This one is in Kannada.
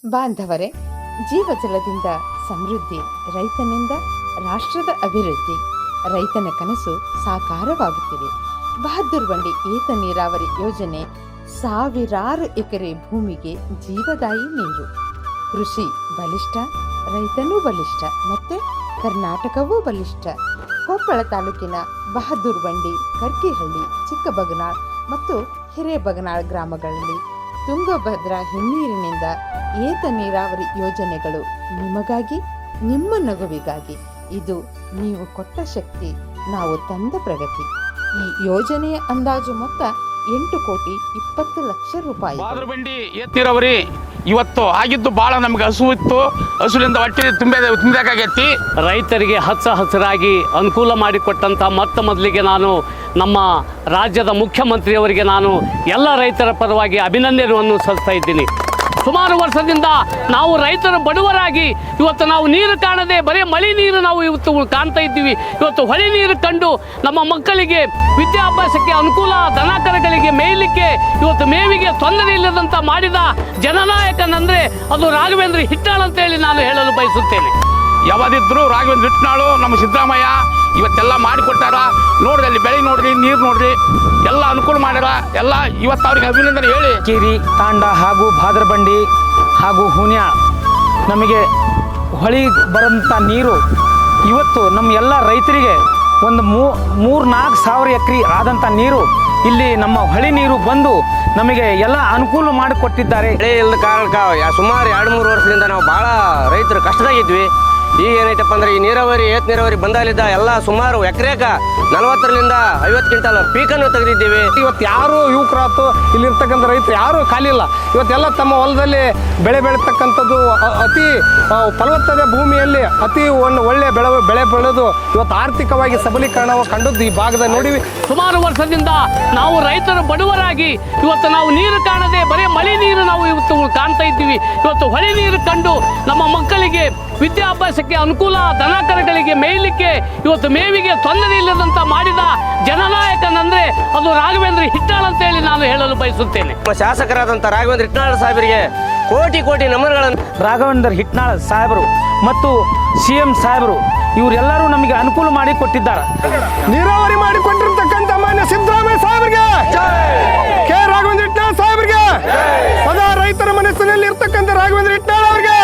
ಬಾಂಧವರೇ, ಜೀವಜಲದಿಂದ ಸಮೃದ್ಧಿ, ರೈತನಿಂದ ರಾಷ್ಟ್ರದ ಅಭಿವೃದ್ಧಿ. ರೈತನ ಕನಸು ಸಾಕಾರವಾಗುತ್ತಿದೆ. ಬಹದ್ದೂರ್ ಬಂಡಿ ಏತ ನೀರಾವರಿ ಯೋಜನೆ ಸಾವಿರಾರು ಎಕರೆ ಭೂಮಿಗೆ ಜೀವದಾಯಿ ನೀರು. ಕೃಷಿ ಬಲಿಷ್ಠ, ರೈತನೂ ಬಲಿಷ್ಠ, ಮತ್ತೆ ಕರ್ನಾಟಕವೂ ಬಲಿಷ್ಠ. ಕೊಪ್ಪಳ ತಾಲೂಕಿನ ಬಹದ್ದೂರ್ ಬಂಡಿ, ಕರ್ಕಿಹಳ್ಳಿ, ಚಿಕ್ಕಬಗನಾಳ್ ಮತ್ತು ಹಿರೇಬಗನಾಳ್ ಗ್ರಾಮಗಳಲ್ಲಿ ತುಂಗಭದ್ರಾ ಹಿನ್ನೀರಿನಿಂದ ಏತ ನೀರಾವರಿ ಯೋಜನೆಗಳು ನಿಮಗಾಗಿ, ನಿಮ್ಮ ನಗುವಿಗಾಗಿ. ಇದು ನೀವು ಕೊಟ್ಟ ಶಕ್ತಿ, ನಾವು ತಂದ ಪ್ರಗತಿ. ಈ ಯೋಜನೆಯ ಅಂದಾಜು ಮೊತ್ತ 8,20,00,000 ರೂಪಾಯಿ. ಬಹದ್ದೂರ್ ಬಂಡಿ ಏತ ನೀರಾವರಿ ಇವತ್ತು ಆಗಿದ್ದು ಭಾಳ ನಮ್ಗೆ ಹಸುವಿತ್ತು. ಹಸುವಿನಿಂದ ಹೊಟ್ಟೆ ತುಂಬಬೇಕಾಗೈತಿ. ರೈತರಿಗೆ ಹಸಿರಾಗಿ ಅನುಕೂಲ ಮಾಡಿಕೊಟ್ಟಂಥ ಮೊದಲಿಗೆ ನಾನು ನಮ್ಮ ರಾಜ್ಯದ ಮುಖ್ಯಮಂತ್ರಿಯವರಿಗೆ ನಾನು ಎಲ್ಲ ರೈತರ ಪರವಾಗಿ ಅಭಿನಂದನೆಯನ್ನು ಸಲ್ಲಿಸ್ತಾ ಇದ್ದೀನಿ. ಸುಮಾರು ವರ್ಷದಿಂದ ನಾವು ರೈತರ ಬಡವರಾಗಿ ಇವತ್ತು ನಾವು ನೀರು ಕಾಣದೆ ಬರೀ ಮಳೆ ನೀರು ನಾವು ಇವತ್ತು ಕಾಣ್ತಾ ಇದ್ದೀವಿ. ಇವತ್ತು ಹೊಳೆ ನೀರು ಕಂಡು ನಮ್ಮ ಮಕ್ಕಳಿಗೆ ವಿದ್ಯಾಭ್ಯಾಸಕ್ಕೆ ಅನುಕೂಲ, ದನಕರಗಳಿಗೆ ಮೇಯಲಿಕ್ಕೆ ಇವತ್ತು ಮೇವಿಗೆ ತೊಂದರೆ ಇಲ್ಲದಂತ ಮಾಡಿದ ಜನನಾಯಕನಂದರೆ ಅದು ರಾಘವೇಂದ್ರ ಹಿಟ್ನಾಳ್ ಅಂತೇಳಿ ನಾನು ಹೇಳಲು ಬಯಸುತ್ತೇನೆ. ಯಾವದಿದ್ರು ರಾಘವೇಂದ್ರ ಹಿಟ್ನಾಳು ನಮ್ಮ ಸಿದ್ದರಾಮಯ್ಯ ಇವತ್ತೆಲ್ಲ ಮಾಡಿಕೊಟ್ಟಾರ. ನೋಡ್ರಿ, ಅಲ್ಲಿ ಬೆಳೆ ನೋಡ್ರಿ, ನೀರು ನೋಡ್ರಿ, ಎಲ್ಲ ಅನುಕೂಲ ಮಾಡ್ಯಾರ. ಎಲ್ಲ ಇವತ್ತು ಅವ್ರಿಗೆ ಅಭಿನಂದನೆ ಹೇಳಿ. ಕೇರಿ ತಾಂಡ ಹಾಗೂ ಬಾದರಬಂಡಿ ಹಾಗೂ ಹುನ್ಯಾ ನಮಗೆ ಹೊಳಿ ಬರೋಂಥ ನೀರು ಇವತ್ತು ನಮ್ಮ ಎಲ್ಲ ರೈತರಿಗೆ ಒಂದು 3-4 ಸಾವಿರ ಎಕರೆ ಆದಂಥ ನೀರು ಇಲ್ಲಿ ನಮ್ಮ ಹೊಳಿ ನೀರು ಬಂದು ನಮಗೆ ಎಲ್ಲ ಅನುಕೂಲ ಮಾಡಿಕೊಟ್ಟಿದ್ದಾರೆ. ಮಳೆ ಇಲ್ಲದ ಕಾರಣಕ್ಕೆ ಸುಮಾರು 2-3 ವರ್ಷದಿಂದ ನಾವು ಭಾಳ ರೈತರು ಕಷ್ಟದಾಗಿದ್ವಿ. ಈಗ ಏನೈತಪ್ಪ ಅಂದ್ರೆ ಈ ನೀರಾವರಿ ಏತ ನೀರಾವರಿ ಬಂದಾಗಲಿದ್ದ ಎಲ್ಲ ಸುಮಾರು ಎಕರೆಕ 40ರಿಂದ 50 ಕ್ವಿಂಟಲ್ ಪೀಕನ್ನು ತೆಗೆದಿದ್ದೀವಿ. ಇವತ್ತು ಯಾರು ಯುವಕರಾತು ಇಲ್ಲಿರ್ತಕ್ಕಂಥ ರೈತರು ಯಾರೂ ಖಾಲಿ ಇಲ್ಲ. ಇವತ್ತೆಲ್ಲ ತಮ್ಮ ಹೊಲದಲ್ಲಿ ಬೆಳೆ ಬೆಳೀತಕ್ಕಂಥದ್ದು ಅತಿ ಫಲವತ್ತದ ಭೂಮಿಯಲ್ಲಿ ಅತಿ ಒಳ್ಳೆ ಬೆಳೆ ಬೆಳೆದು ಇವತ್ತು ಆರ್ಥಿಕವಾಗಿ ಸಬಲೀಕರಣ ಕಂಡದ್ದು ಈ ಭಾಗದಲ್ಲಿ ನೋಡಿವಿ. ಸುಮಾರು ವರ್ಷದಿಂದ ನಾವು ರೈತರು ಬಡವರಾಗಿ ಇವತ್ತು ನಾವು ನೀರು ಕಾಣದೆ ಬರೀ ಮಳೆ ನೀರು ನಾವು ಇವತ್ತು ಕಾಣ್ತಾ ಇದ್ದೀವಿ. ಇವತ್ತು ಹೊಳೆ ನೀರು ಕಂಡು ನಮ್ಮ ಮಕ್ಕಳಿಗೆ ವಿದ್ಯಾಭ್ಯಾಸಕ್ಕೆ ಅನುಕೂಲ, ದನಕರಗಳಿಗೆ ಮೇಯಲಿಕ್ಕೆ ಇವತ್ತು ಮೇವಿಗೆ ತೊಂದರೆ ಇಲ್ಲದಂತ ಮಾಡಿದ ಜನನಾಯಕನಂದ್ರೆ ಅದು ರಾಘವೇಂದ್ರ ಹಿಟ್ನಾಳ್ ಅಂತೇಳಿ ನಾನು ಹೇಳಲು ಬಯಸುತ್ತೇನೆ. ಶಾಸಕರಾದಂಥ ರಾಘವೇಂದ್ರ ಹಿಟ್ನಾಳ್ ಸಾಹೇಬರಿಗೆ ಕೋಟಿ ನಮನಗಳನ್ನು. ರಾಘವೇಂದ್ರ ಹಿಟ್ನಾಳ್ ಸಾಹೇಬರು ಮತ್ತು CM ಸಾಹೇಬರು ಇವರೆಲ್ಲರೂ ನಮಗೆ ಅನುಕೂಲ ಮಾಡಿ ಕೊಟ್ಟಿದ್ದಾರೆ. ನೀರಾವರಿ ಮಾಡಿಕೊಟ್ಟಿರ್ತಕ್ಕಂಥ ಮಾನ್ಯ ಸಿದ್ದರಾಮಯ್ಯ ಸಾಹೇಬರಿಗೆ, ಕೆ ರಾಘವೇಂದ್ರ ಹಿಟ್ನಾಳ್ ಸಾಹೇಬರಿಗೆ, ಸದಾ ರೈತರ ಮನಸ್ಸಿನಲ್ಲಿ ಇರ್ತಕ್ಕಂಥ ರಾಘವೇಂದ್ರ ಹಿಟ್ನಾಳ್ ಅವರಿಗೆ